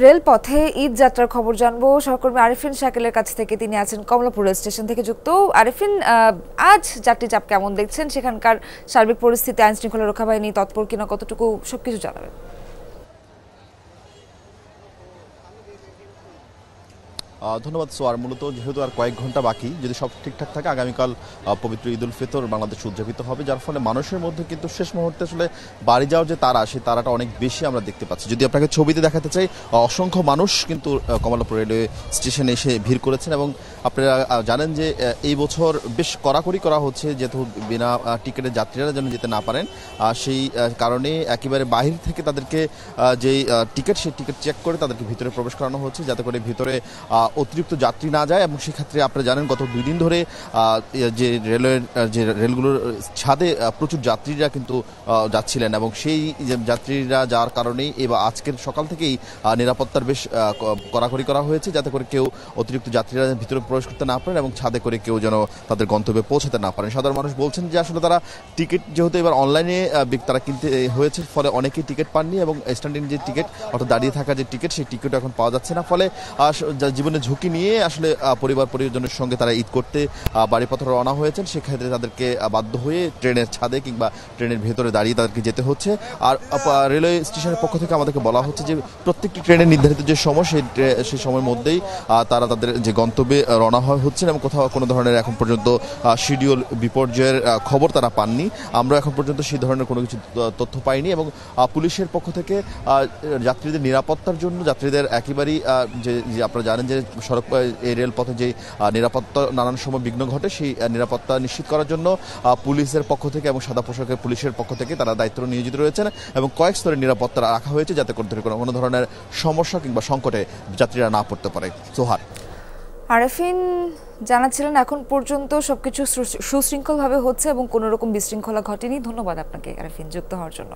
রেলপথে ঈদ যাত্রার খবর জানবো সহকর্মী আরিফিন শাকিলের কাছ থেকে। তিনি আছেন কমলাপুর রেল স্টেশন থেকে যুক্ত। আরিফিন, আজ যাত্রী চাপ কেমন দেখছেন? সেখানকার সার্বিক পরিস্থিতি, আইন শৃঙ্খলা রক্ষা বাহিনী তৎপর কিনা, কতটুকু সবকিছু জানাবেন। ধন্যবাদ সোয়ার। মূলত যেহেতু আর কয়েক ঘন্টা বাকি, যদি সব ঠিকঠাক থাকে আগামীকাল পবিত্র ঈদ উল ফিতর বাংলাদেশ উদযাপিত হবে, যার ফলে মানুষের মধ্যে কিন্তু শেষ মুহূর্তে আসলে বাড়ি যাওয়ার যে তারা, সেই তারাটা অনেক বেশি আমরা দেখতে পাচ্ছি। যদি আপনাকে ছবিতে দেখাতে চাই, অসংখ্য মানুষ কিন্তু কমলাপুর রেলওয়ে স্টেশনে এসে ভিড় করেছেন। এবং আপনারা জানেন যে এই বছর বেশ কড়াকড়ি করা হচ্ছে, যেহেতু বিনা টিকিটের যাত্রীরা যেন যেতে না পারেন, সেই কারণে একেবারে বাহির থেকে তাদেরকে যেই টিকিট, সেই টিকিট চেক করে তাদেরকে ভিতরে প্রবেশ করানো হচ্ছে, যাতে করে ভিতরে অতিরিক্ত যাত্রী না যায়। এবং সেক্ষেত্রে আপনারা জানেন গত 2 দিন ধরে যে রেলওয়ের যে রেলগুলোর ছাদে প্রচুর যাত্রীরা কিন্তু যাচ্ছিলেন, এবং সেই যাত্রীরা যাওয়ার কারণেই এবার আজকের সকাল থেকেই নিরাপত্তার বেশ কড়াকড়ি করা হয়েছে, যাতে করে কেউ অতিরিক্ত যাত্রীরা ভিতরে প্রবেশ করতে না পারেন এবং ছাদে করে কেউ যেন তাদের গন্তব্যে পৌঁছাতে না পারেন। সাধারণ মানুষ বলছেন যে আসলে তারা টিকিট যেহেতু এবার অনলাইনে তারা কিনতে হয়েছে, ফলে অনেকেই টিকিট পাননি, এবং স্ট্যান্ডিং যে টিকিট অর্থাৎ দাঁড়িয়ে থাকা যে টিকিট, সেই টিকিট এখন পাওয়া যাচ্ছে না। ফলে জীবনে ঝুঁকি নিয়ে আসলে পরিবার পরিজনের সঙ্গে তারা ঈদ করতে বাড়িপথে রওনা হয়েছেন। সেক্ষেত্রে তাদেরকে বাধ্য হয়ে ট্রেনের ছাদে কিংবা ট্রেনের ভেতরে দাঁড়িয়ে তাদেরকে যেতে হচ্ছে। আর রেলওয়ে স্টেশনের পক্ষ থেকে আমাদেরকে বলা হচ্ছে যে প্রত্যেকটি ট্রেনের নির্ধারিত যে সময়, সেই সময়ের মধ্যেই তারা তাদের যে গন্তব্যে রওনা হচ্ছেন, এবং কোথাও কোনো ধরনের এখন পর্যন্ত শিডিউল বিপর্যয়ের খবর তারা পাননি। আমরা এখন পর্যন্ত সেই ধরনের কোনো কিছু তথ্য পাইনি। এবং পুলিশের পক্ষ থেকে যাত্রীদের নিরাপত্তার জন্য, যাত্রীদের একেবারেই যে আপনারা জানেন যে সড়ক এই রেলপথে যে নিরাপত্তা নানান সময় বিঘ্ন ঘটে, সেই নিরাপত্তা নিশ্চিত করার জন্য পুলিশের পক্ষ থেকে এবং সাদা পোশাকের পুলিশের পক্ষ থেকে তারা দায়িত্ব নিয়োজিত রয়েছেন, এবং কয়েক স্তরের নিরাপত্তা রাখা হয়েছে, যাতে করে কোনো ধরনের সমস্যা কিংবা সংকটে যাত্রীরা না পড়তে পারে। সোহার। আরিফিন জানাচ্ছিলেন এখন পর্যন্ত সবকিছু সুশৃঙ্খলভাবে হচ্ছে এবং কোনো রকম বিশৃঙ্খলা ঘটেনি। ধন্যবাদ আপনাকে আরিফিন, যুক্ত হওয়ার জন্য।